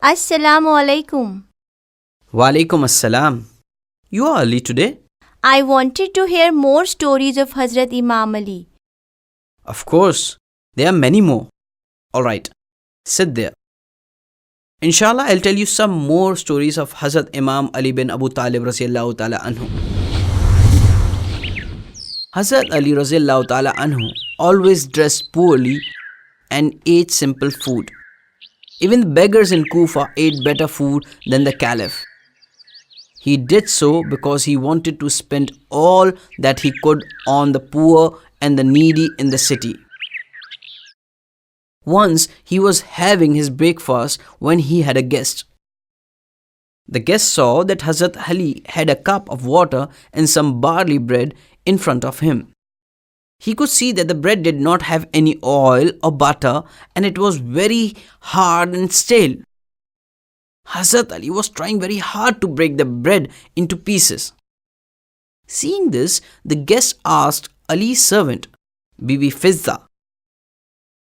Assalamu alaikum. Walaikum assalam. You are early today? I wanted to hear more stories of Hazrat Imam Ali. Of course. There are many more. Alright, sit there. Inshallah, I'll tell you some more stories of Hazrat Imam Ali bin Abu Talib radiallahu ta'ala anhu. Hazrat Ali radiallahu ta'ala anhu always dressed poorly and ate simple food. Even the beggars in Kufa ate better food than the caliph. He did so because he wanted to spend all that he could on the poor and the needy in the city. Once he was having his breakfast when he had a guest. The guest saw that Hazrat Ali had a cup of water and some barley bread in front of him. He could see that the bread did not have any oil or butter and it was very hard and stale. Hazrat Ali was trying very hard to break the bread into pieces. Seeing this, the guest asked Ali's servant, Bibi Fizza,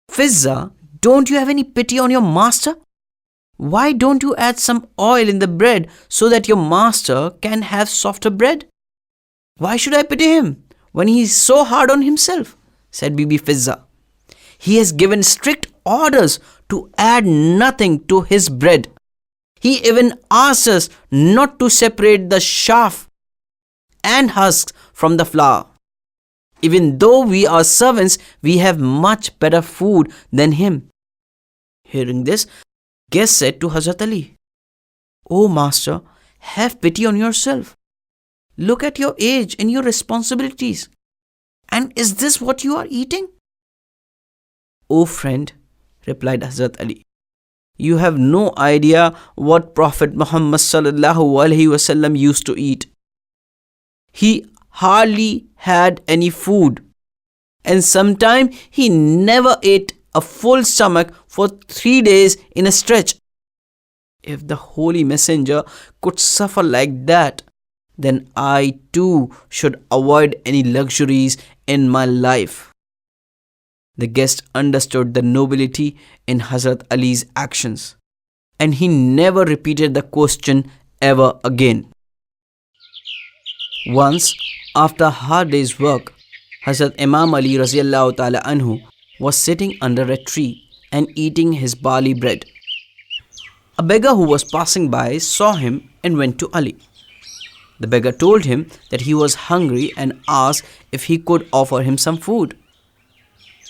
Fizza, don't you have any pity on your master? Why don't you add some oil in the bread so that your master can have softer bread? Why should I pity him when he is so hard on himself? Said Bibi Fizza. He has given strict orders to add nothing to his bread. He even asks us not to separate the chaff and husks from the flour. Even though we are servants, we have much better food than him. Hearing this, guest said to Hazrat Ali, O Master, have pity on yourself. Look at your age and your responsibilities. And is this what you are eating? O friend, replied Hazrat Ali, you have no idea what Prophet Muhammad sallallahu alaihi wasallam used to eat. He hardly had any food, and sometimes he never ate a full stomach for 3 days in a stretch. If the Holy Messenger could suffer like that, then I too should avoid any luxuries in my life. The guest understood the nobility in Hazrat Ali's actions, and he never repeated the question ever again. Once, after a hard day's work, Hazrat Imam Ali radiallahu ta'ala anhu was sitting under a tree and eating his barley bread. A beggar who was passing by saw him and went to Ali. The beggar told him that he was hungry and asked if he could offer him some food.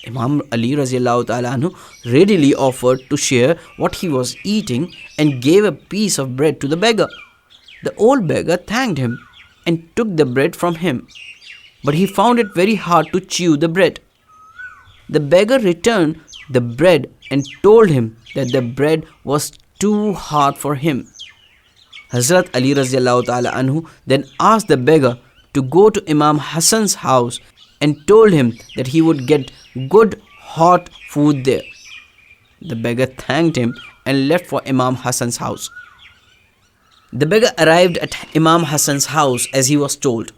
Imam Ali radiallahu ta'ala anhu readily offered to share what he was eating and gave a piece of bread to the beggar. The old beggar thanked him and took the bread from him, but he found it very hard to chew the bread. The beggar returned the bread and told him that the bread was too hard for him. Hazrat Ali radiallahu ta'ala anhu then asked the beggar to go to Imam Hassan's house and told him that he would get good hot food there. The beggar thanked him and left for Imam Hassan's house. The beggar arrived at Imam Hassan's house as he was told.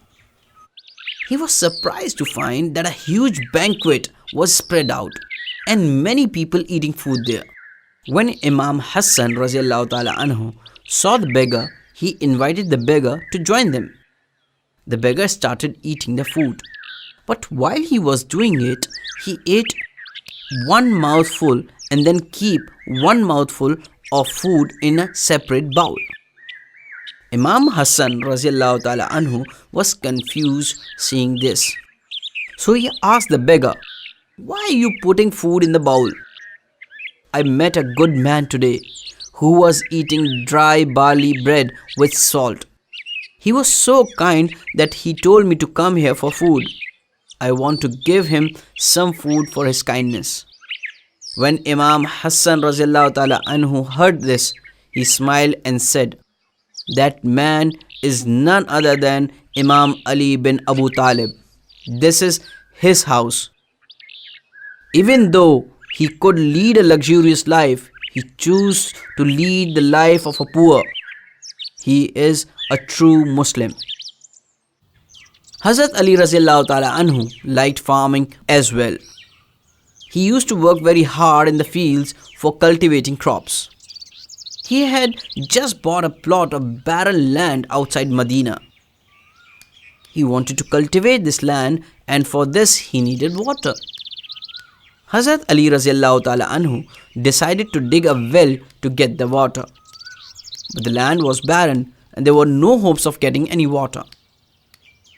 He was surprised to find that a huge banquet was spread out and many people eating food there. When Imam Hassan radiallahu ta'ala anhu saw the beggar, he invited the beggar to join them. The beggar started eating the food, but while he was doing it, he ate one mouthful and then keep one mouthful of food in a separate bowl. Imam Hassan radiallahu ta'ala anhu was confused seeing this. So he asked the beggar, why are you putting food in the bowl? I met a good man today who was eating dry barley bread with salt. He was so kind that he told me to come here for food. I want to give him some food for his kindness. When Imam Hassan radiallahu ta'ala anhu heard this, he smiled and said, that man is none other than Imam Ali bin Abu Talib. This is his house. Even though he could lead a luxurious life, he chose to lead the life of a poor. He is a true Muslim. Hazrat Ali radiallahu ta'ala anhu liked farming as well. He used to work very hard in the fields for cultivating crops. He had just bought a plot of barren land outside Medina. He wanted to cultivate this land, and for this he needed water. Hazrat Ali Raziallahu Ta'ala Anhu decided to dig a well to get the water. But the land was barren and there were no hopes of getting any water.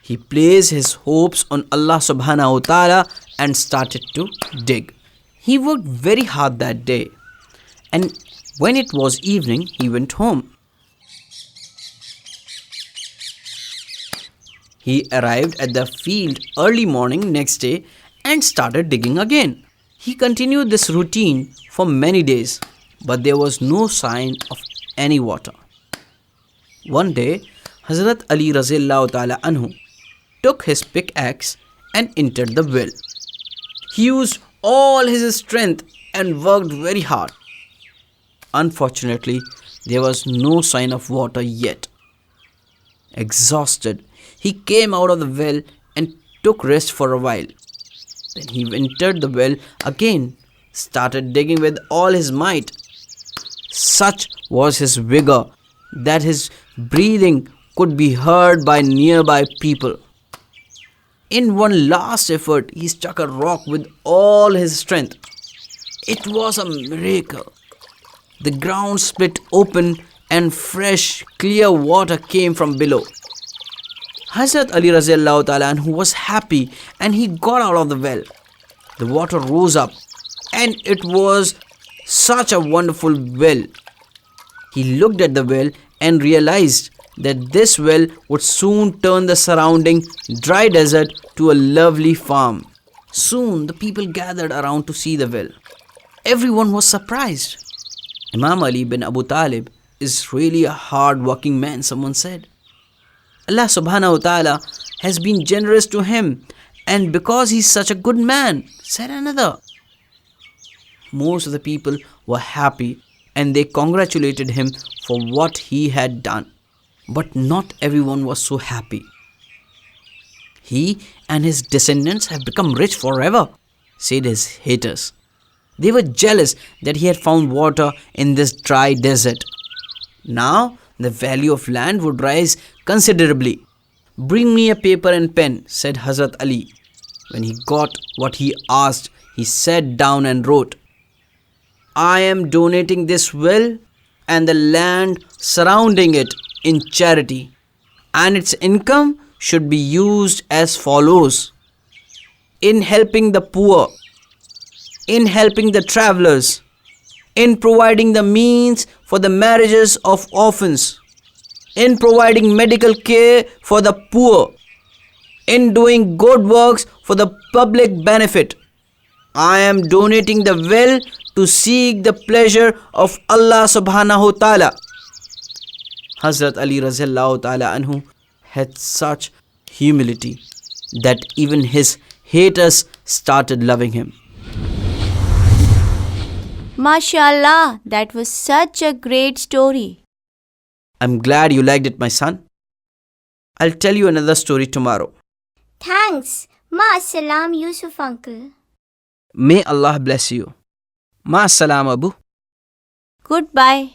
He placed his hopes on Allah Subhanahu wa Ta'ala and started to dig. He worked very hard that day, and when it was evening, he went home. He arrived at the field early morning next day and started digging again. He continued this routine for many days, but there was no sign of any water. One day, Hazrat Ali Raziallahu Ta'ala Anhu took his pickaxe and entered the well. He used all his strength and worked very hard. Unfortunately, there was no sign of water yet. Exhausted, he came out of the well and took rest for a while. Then he entered the well again, started digging with all his might. Such was his vigor that his breathing could be heard by nearby people. In one last effort, he struck a rock with all his strength. It was a miracle. The ground split open and fresh, clear water came from below. Hazrat Ali Raziallahu Ta'ala Anhu was happy and he got out of the well. The water rose up and it was such a wonderful well. He looked at the well and realized that this well would soon turn the surrounding dry desert to a lovely farm. Soon the people gathered around to see the well. Everyone was surprised. Imam Ali bin Abu Talib is really a hard-working man, someone said. Allah subhanahu wa ta'ala has been generous to him, and because he's such a good man, said another. Most of the people were happy and they congratulated him for what he had done. But not everyone was so happy. He and his descendants have become rich forever, said his haters. They were jealous that he had found water in this dry desert. Now the value of land would rise considerably. Bring me a paper and pen, said Hazrat Ali. When he got what he asked, he sat down and wrote, I am donating this well and the land surrounding it in charity, and its income should be used as follows: in helping the poor, in helping the travelers, in providing the means for the marriages of orphans, in providing medical care for the poor, in doing good works for the public benefit. I am donating the well to seek the pleasure of Allah subhanahu wa ta'ala. Hazrat Ali Raziallahu Ta'ala Anhu had such humility that even his haters started loving him. MashaAllah, that was such a great story. I'm glad you liked it, my son. I'll tell you another story tomorrow. Thanks. Ma-assalam, Yusuf uncle. May Allah bless you. Ma salam, Abu. Goodbye.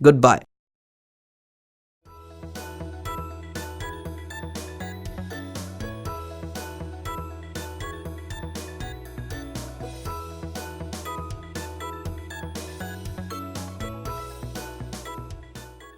Goodbye.